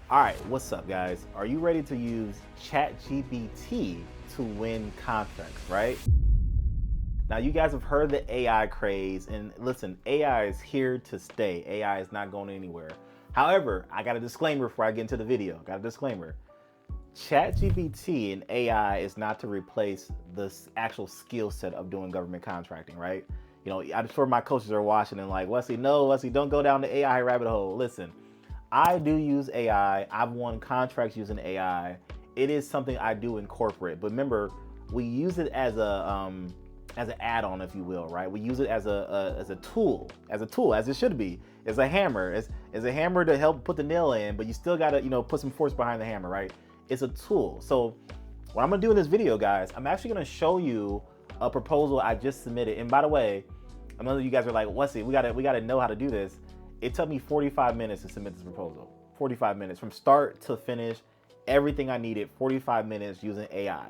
All right, what's up, guys? Are you ready to use ChatGPT to win contracts, right? Now, you guys have heard the AI craze, and listen, AI is here to stay. AI is not going anywhere. However, I got a disclaimer before I get into the video. Got a disclaimer. ChatGPT and AI is not to replace the actual skill set of doing government contracting, right? You know, I'm sure my coaches are watching and like, Wesley, no, Wesley, don't go down the AI rabbit hole. Listen, I do use AI. I've won contracts using AI. It is something I do incorporate. But remember, we use it as an add-on, if you will, right? We use it as a tool, as it should be, as a hammer, as a hammer to help put the nail in. But you still gotta, put some force behind the hammer, right? It's a tool. So what I'm gonna do in this video, guys, I'm actually gonna show you a proposal I just submitted. And by the way, I know you guys are like, Wesley, we gotta know how to do this. It took me 45 minutes to submit this proposal. 45 minutes from start to finish, everything I needed, 45 minutes using AI.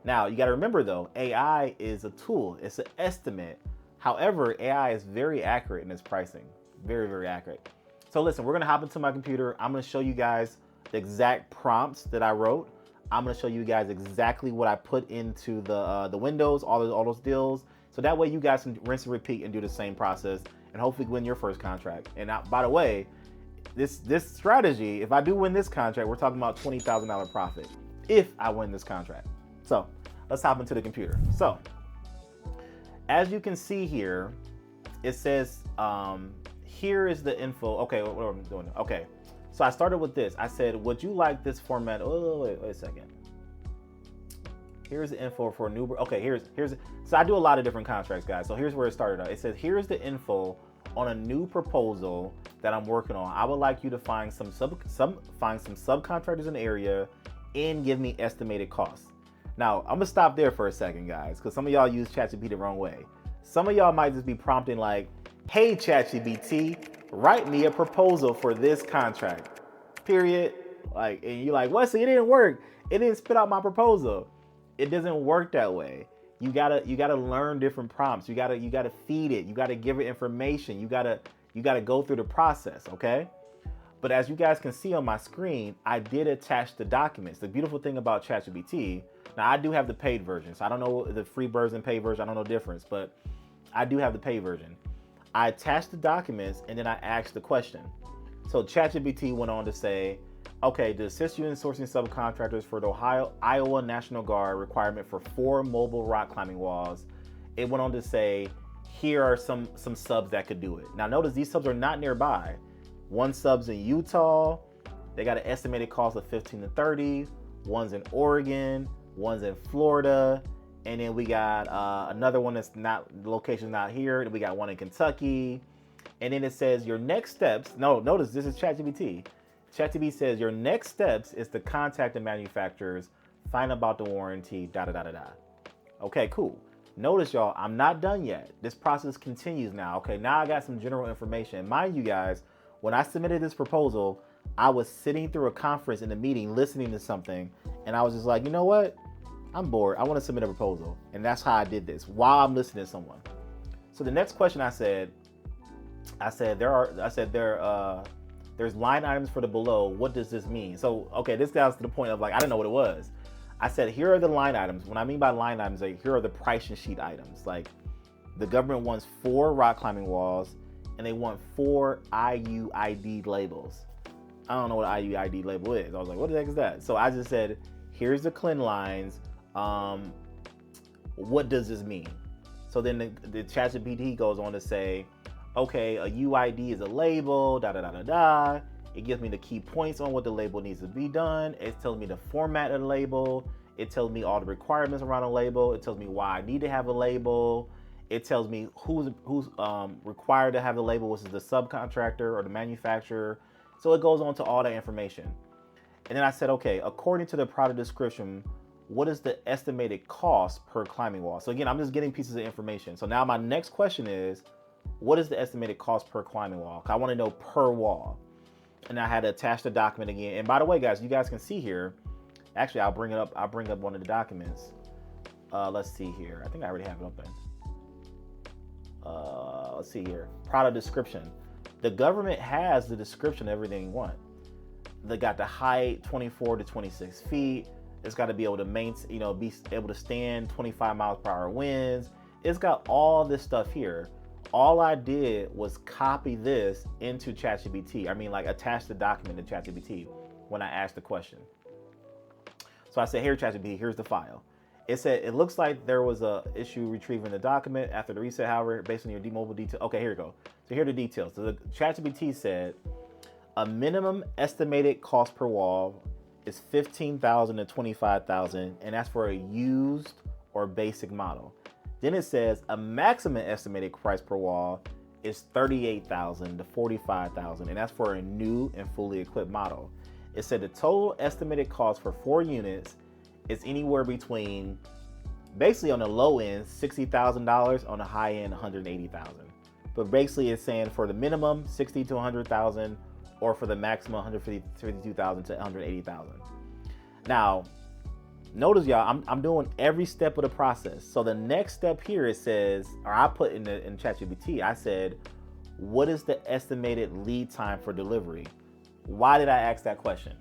Now, you got to remember though, AI is a tool, it's an estimate. However, AI is very accurate in its pricing, very, very accurate. So listen, we're gonna hop into my computer. I'm gonna show you guys the exact prompts that I wrote. I'm gonna show you guys exactly what I put into the windows, all those deals. So that way you guys can rinse and repeat and do the same process and hopefully win your first contract. And now, by the way, this strategy, if I do win this contract, we're talking about $20,000 profit if I win this contract. So let's hop into the computer. So as you can see here, it says, here is the info. Okay, what am I doing? Okay, so I started with this. I said, would you like this format? Oh, wait a second. Here's the info for a new, okay, here's, so I do a lot of different contracts, guys. So here's where it started out. It says, here's the info on a new proposal that I'm working on. I would like you to find some subcontractors in the area and give me estimated costs. Now, I'm gonna stop there for a second, guys, because some of y'all use ChatGPT the wrong way. Some of y'all might just be prompting like, hey, ChatGPT, write me a proposal for this contract, period. Like, and you're like, Wesley, it didn't work. It didn't spit out my proposal. It doesn't work that way. You gotta learn different prompts. You gotta feed it. You gotta give it information. You gotta go through the process, okay? But as you guys can see on my screen, I did attach the documents. The beautiful thing about ChatGPT, now I do have the paid version, so I don't know the free version, paid version, I don't know the difference, but I do have the paid version. I attached the documents and then I asked the question. So ChatGPT went on to say, okay, to assist you in sourcing subcontractors for the Iowa National Guard requirement for 4 mobile rock climbing walls, it went on to say, here are some subs that could do it. Now notice these subs are not nearby. One sub's in Utah, they got an estimated cost of 15 to 30, one's in Oregon, one's in Florida, and then we got another one that's not, the location's not here, and we got one in Kentucky. And then it says your next steps, no, notice this is ChatGPT. ChatGPT says your next steps is to contact the manufacturers, find about the warranty, Okay, cool. Notice y'all, I'm not done yet. This process continues now. Okay, now I got some general information. Mind you guys, when I submitted this proposal, I was sitting through a conference in a meeting, listening to something, and I was just like, you know what? I'm bored. I want to submit a proposal. And that's how I did this while I'm listening to someone. So the next question I said, there's line items for the below. What does this mean? So, okay, this goes to the point of like, I didn't know what it was. I said, here are the line items. When I mean by line items, like here are the pricing sheet items. Like the government wants 4 rock climbing walls and they want 4 IUID labels. I don't know what an IUID label is. I was like, what the heck is that? So I just said, here's the CLIN lines. What does this mean? So then the ChatGPT goes on to say, okay, a UID is a label, It gives me the key points on what the label needs to be done. It tells me the format of the label. It tells me all the requirements around a label. It tells me why I need to have a label. It tells me who's required to have the label, which is the subcontractor or the manufacturer. So it goes on to all that information. And then I said, okay, according to the product description, what is the estimated cost per climbing wall? So again, I'm just getting pieces of information. So now my next question is, what is the estimated cost per climbing wall? I want to know per wall. And I had to attach the document again. And by the way, guys, you guys can see here, actually, I'll bring up one of the documents. Let's see here. I think I already have it open. Let's see here. Product description. The government has the description of everything you want. They got the height 24 to 26 feet. It's got to be able to maintain, be able to stand 25 miles per hour winds. It's got all this stuff here. All I did was copy this into ChatGPT. I mean, like attach the document to ChatGPT when I asked the question. So I said, here, ChatGPT, here's the file. It said, it looks like there was a issue retrieving the document after the reset, however, based on your demobile detail. Okay, here we go. So here are the details. So the ChatGPT said, a minimum estimated cost per wall is $15,000 to $25,000, and that's for a used or basic model. Then it says a maximum estimated price per wall is $38,000 to $45,000, and that's for a new and fully equipped model. It said the total estimated cost for 4 units is anywhere between, basically on the low end, $60,000, on the high end, $180,000. But basically it's saying for the minimum, $60,000 to $100,000, or for the maximum, $152,000 to $180,000. Now, notice y'all, I'm doing every step of the process. So the next step here, it says, or I put in ChatGPT, I said, what is the estimated lead time for delivery? Why did I ask that question?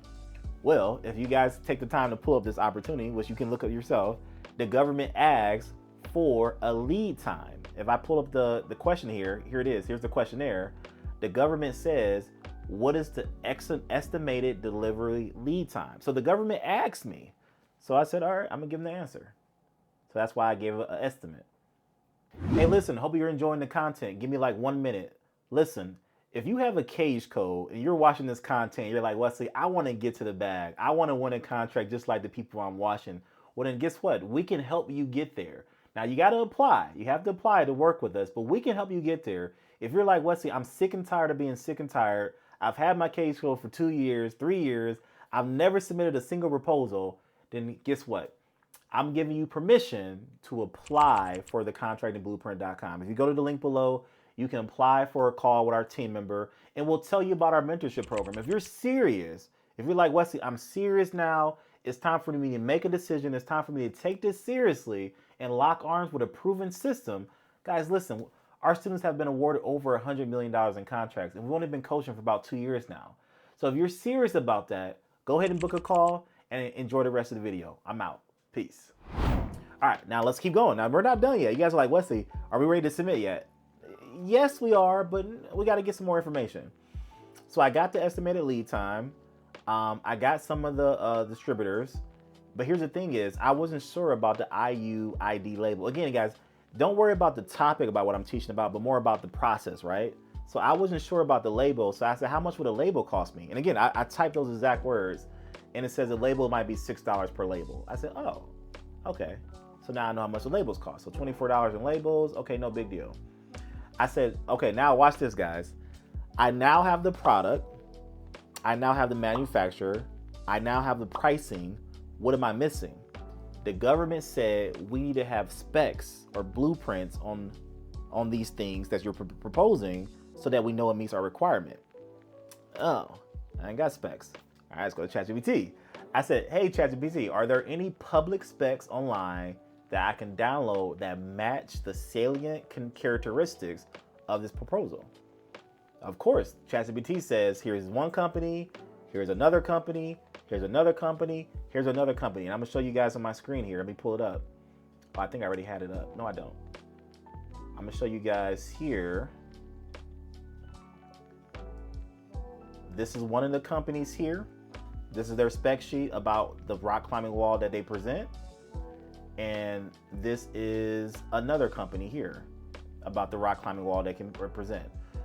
Well, if you guys take the time to pull up this opportunity, which you can look up yourself, the government asks for a lead time. If I pull up the question here it is, here's the questionnaire. The government says, what is the estimated delivery lead time? So the government asked me. So I said, all right, I'm gonna give them the answer. So that's why I gave an estimate. Hey, listen, hope you're enjoying the content. Give me like 1 minute. Listen, if you have a cage code and you're watching this content, you're like, Wesley, I wanna get to the bag. I wanna win a contract just like the people I'm watching. Well, then guess what? We can help you get there. Now you gotta apply. You have to apply to work with us, but we can help you get there. If you're like, Wesley, I'm sick and tired of being sick and tired. I've had my cage code for 2 years, 3 years. I've never submitted a single proposal. Then guess what? I'm giving you permission to apply for the contractingblueprint.com. If you go to the link below, you can apply for a call with our team member, and we'll tell you about our mentorship program. If you're serious, if you're like, Wesley, I'm serious now, it's time for me to make a decision, it's time for me to take this seriously and lock arms with a proven system. Guys, listen, our students have been awarded over $100 million in contracts, and we've only been coaching for about 2 years now. So if you're serious about that, go ahead and book a call and enjoy the rest of the video. I'm out. Peace. All right, now let's keep going. Now, we're not done yet. You guys are like, Wesley, are we ready to submit yet? Yes, we are, but we got to get some more information. So I got the estimated lead time. I got some of the distributors. But here's the thing is, I wasn't sure about the IUID label. Again, guys, don't worry about the topic about what I'm teaching about, but more about the process, right? So I wasn't sure about the label. So I said, how much would a label cost me? And again, I typed those exact words. And it says the label might be $6 per label. I said, oh, okay. So now I know how much the labels cost. So $24 in labels, okay, no big deal. I said, okay, now watch this, guys. I now have the product. I now have the manufacturer. I now have the pricing. What am I missing? The government said we need to have specs or blueprints on these things that you're proposing so that we know it meets our requirement. Oh, I ain't got specs. All right, let's go to ChatGPT. I said, hey, ChatGPT, are there any public specs online that I can download that match the salient characteristics of this proposal? Of course, ChatGPT says, here's one company, here's another company, here's another company, here's another company. And I'm gonna show you guys on my screen here. Let me pull it up. Oh, I think I already had it up. No, I don't. I'm gonna show you guys here. This is one of the companies here. This is their spec sheet about the rock climbing wall that they present. And this is another company here about the rock climbing wall they can present.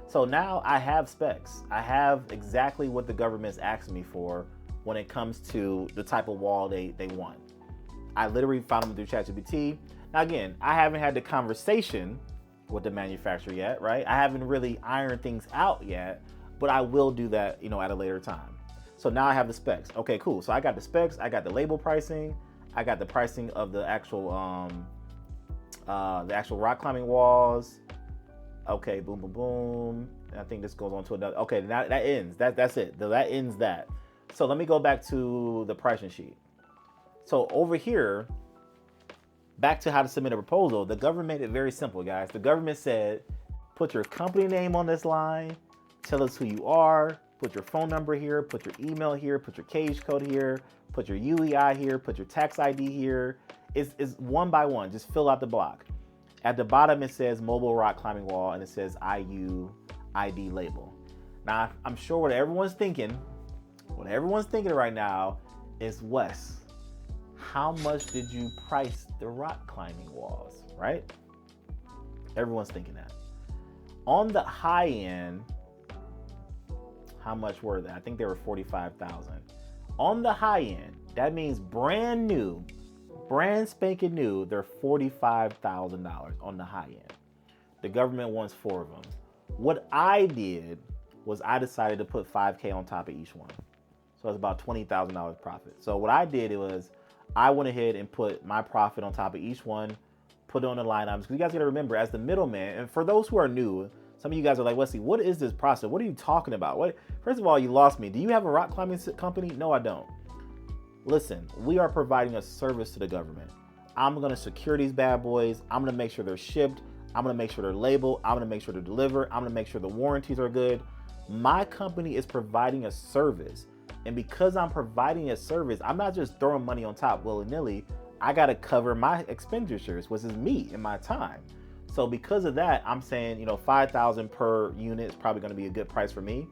So now I have specs. I have exactly what the government's asking me for when it comes to the type of wall they want. I literally found them through ChatGPT. Now again, I haven't had the conversation with the manufacturer yet, right? I haven't really ironed things out yet, but I will do that, at a later time. So now I have the specs. Okay, cool. So I got the specs, I got the label pricing, I got the pricing of the actual rock climbing walls. Okay, boom, boom, boom. And I think this goes on to another. Okay, now that ends. That's it. That ends that. So let me go back to the pricing sheet. So over here, back to how to submit a proposal, the government made it very simple, guys. The government said, put your company name on this line, tell us who you are, put your phone number here, put your email here, put your cage code here, put your UEI here, put your tax ID here. It's one by one, just fill out the block. At the bottom, it says mobile rock climbing wall, and it says IU ID label. Now, I'm sure what everyone's thinking right now is, Wes, how much did you price the rock climbing walls, right? Everyone's thinking that. On the high end, how much were they? I think they were $45,000. On the high end, that means brand spanking new, they're $45,000 on the high end. The government wants 4 of them. What I did was I decided to put $5K on top of each one. So it's about $20,000 profit. So what I did was I went ahead and put my profit on top of each one, put it on the line items. Because you guys got to remember, as the middleman, and for those who are new, some of you guys are like, Wesley, what is this process? What are you talking about? First of all, you lost me. Do you have a rock climbing company? No, I don't. Listen, we are providing a service to the government. I'm going to secure these bad boys. I'm going to make sure they're shipped. I'm going to make sure they're labeled. I'm going to make sure they're delivered. I'm going to make sure the warranties are good. My company is providing a service. And because I'm providing a service, I'm not just throwing money on top willy-nilly. I got to cover my expenditures, which is me and my time. So because of that, I'm saying, $5,000 per unit is probably going to be a good price for me.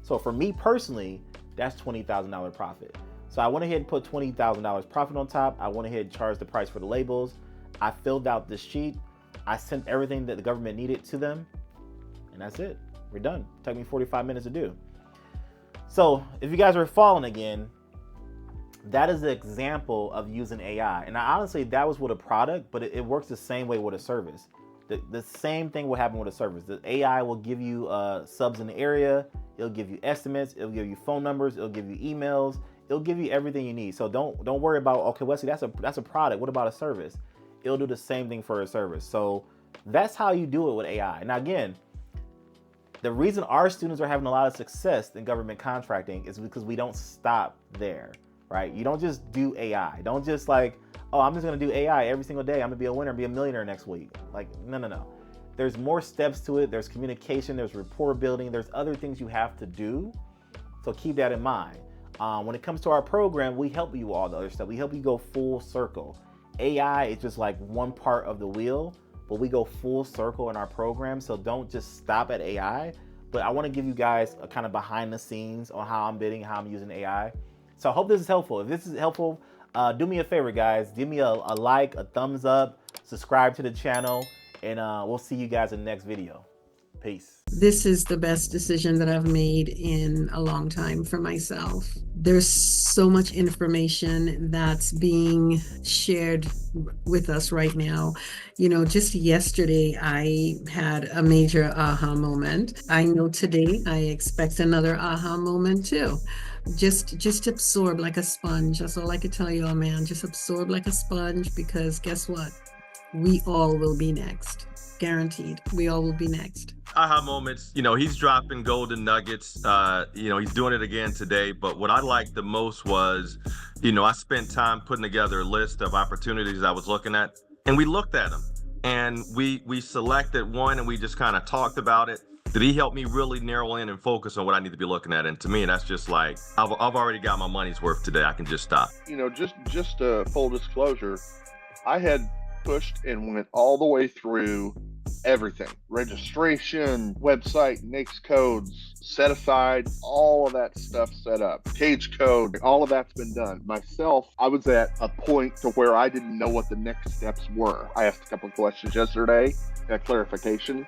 So for me personally, that's $20,000 profit. So I went ahead and put $20,000 profit on top. I went ahead and charged the price for the labels. I filled out the sheet. I sent everything that the government needed to them. And that's it. We're done. It took me 45 minutes to do. So if you guys are following again, that is an example of using AI. And honestly, that was with a product, but it works the same way with a service. The same thing will happen with a service. The AI will give you subs in the area. It'll give you estimates. It'll give you phone numbers. It'll give you emails. It'll give you everything you need. So don't worry about, okay, Wesley, that's a product. What about a service? It'll do the same thing for a service. So that's how you do it with AI. Now again, the reason our students are having a lot of success in government contracting is because we don't stop there, right? You don't just do AI. Don't just like, oh, I'm just gonna do AI every single day. I'm gonna be a winner, be a millionaire next week. Like, no. There's more steps to it. There's communication, there's rapport building, there's other things you have to do. So keep that in mind. When it comes to our program, we help you all the other stuff. We help you go full circle. AI is just like one part of the wheel, but we go full circle in our program. So don't just stop at AI, but I wanna give you guys a kind of behind the scenes on how I'm bidding, how I'm using AI. So I hope this is helpful. If this is helpful, do me a favor, guys. Give me a like, a thumbs up, subscribe to the channel, and we'll see you guys in the next video. Peace. This is the best decision that I've made in a long time for myself. There's so much information that's being shared with us right now. Just yesterday, I had a major aha moment. I know today I expect another aha moment too. Just absorb like a sponge. That's all I can tell you, man. Just absorb like a sponge, because guess what? We all will be next. Guaranteed. We all will be next. Aha moments, he's dropping golden nuggets. He's doing it again today. But what I liked the most was, I spent time putting together a list of opportunities I was looking at, and we looked at them, and we selected one, and we just kind of talked about it. Did he help me really narrow in and focus on what I need to be looking at? And to me, that's just like, I've already got my money's worth today. I can just stop. Just full disclosure, I had pushed and went all the way through everything: registration, website, NAICS codes, set aside, all of that stuff set up, cage code, all of that's been done. Myself, I was at a point to where I didn't know what the next steps were. I asked a couple of questions yesterday, got clarification,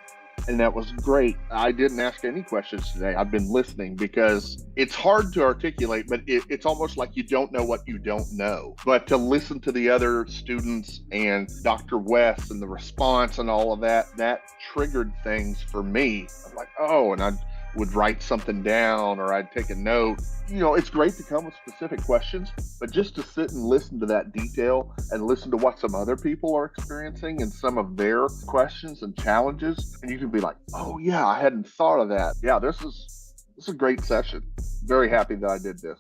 and that was great. I didn't ask any questions today. I've been listening, because it's hard to articulate, but it's almost like you don't know what you don't know. But to listen to the other students and Dr. West and the response and all of that triggered things for me. I'm like, oh, and I would write something down, or I'd take a note. It's great to come with specific questions, but just to sit and listen to that detail and listen to what some other people are experiencing and some of their questions and challenges, and you can be like, oh yeah, I hadn't thought of that. Yeah, this is a great session. Very happy that I did this.